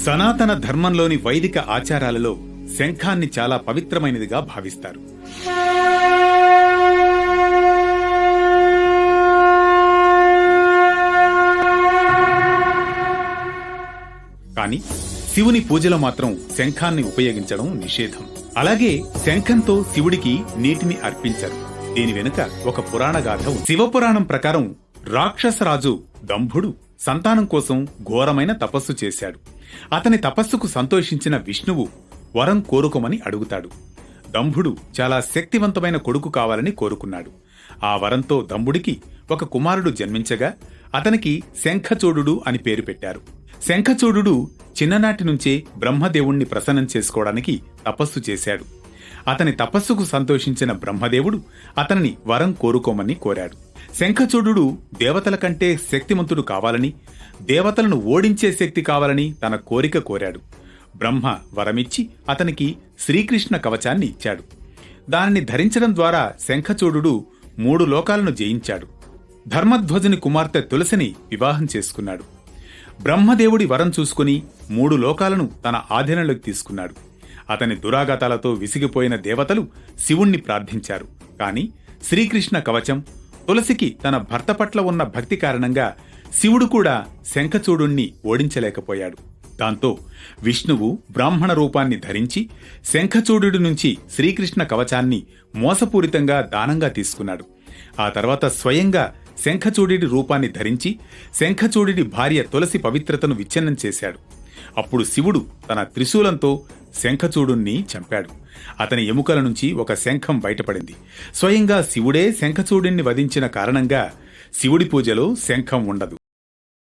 సనాతన ధర్మంలోని వైదిక ఆచారాలలో శంఖాన్ని చాలా పవిత్రమైనదిగా భావిస్తారు. కానీ శివుని పూజలో మాత్రం శంఖాన్ని ఉపయోగించడం నిషేధం. అలాగే శంఖంతో శివుడికి నీటిని అర్పించరు. దీని వెనుక ఒక పురాణ గాథ ఉంది. శివపురాణం ప్రకారం రాక్షసరాజు దంభుడు సంతానం కోసం ఘోరమైన తపస్సు చేశాడు. అతని తపస్సుకు సంతోషించిన విష్ణువు వరం కోరుకోమని అడుగుతాడు. దంభుడు చాలా శక్తివంతమైన కొడుకు కావాలని కోరుకున్నాడు. ఆ వరంతో దంభుడికి ఒక కుమారుడు జన్మించగా అతనికి శంఖచూడు అని పేరు పెట్టారు. శంఖచూడు చిన్ననాటి నుంచే బ్రహ్మదేవుణ్ణి ప్రసన్నం చేసుకోవడానికి తపస్సు చేశాడు. అతని తపస్సుకు సంతోషించిన బ్రహ్మదేవుడు అతనిని వరం కోరుకోమని కోరాడు. శంఖచూడు దేవతల కంటే శక్తిమంతుడు కావాలని, దేవతలను ఓడించే శక్తి కావాలని తన కోరిక కోరాడు. బ్రహ్మ వరమిచ్చి అతనికి శ్రీకృష్ణ కవచాన్ని ఇచ్చాడు. దానిని ధరించడం ద్వారా శంఖచూడు 3 లోకాలను జయించాడు. ధర్మధ్వజుని కుమార్తె తులసిని వివాహం చేసుకున్నాడు. బ్రహ్మదేవుడి వరం చూసుకుని 3 లోకాలను తన ఆధీనంలోకి తీసుకున్నాడు. అతని దురాగతాలతో విసిగిపోయిన దేవతలు శివుణ్ణి ప్రార్థించారు. కాని శ్రీకృష్ణ కవచం, తులసికి తన భర్త పట్ల ఉన్న భక్తి కారణంగా శివుడు కూడా శంఖచూడుణ్ణి ఓడించలేకపోయాడు. దాంతో విష్ణువు బ్రాహ్మణ రూపాన్ని ధరించి శంఖచూడు నుంచి శ్రీకృష్ణ కవచాన్ని మోసపూరితంగా దానంగా తీసుకున్నాడు. ఆ తర్వాత స్వయంగా శంఖచూడి రూపాన్ని ధరించి శంఖచూడి భార్య తులసి పవిత్రతను విచ్ఛిన్నం చేశాడు. అప్పుడు శివుడు తన త్రిశూలంతో శంఖచూడుణ్ణి చంపాడు. అతని ఎముకల నుంచి ఒక శంఖం బయటపడింది. స్వయంగా శివుడే శంఖచూడుణ్ణి వధించిన కారణంగా శివుడి పూజలో శంఖం ఉండదు.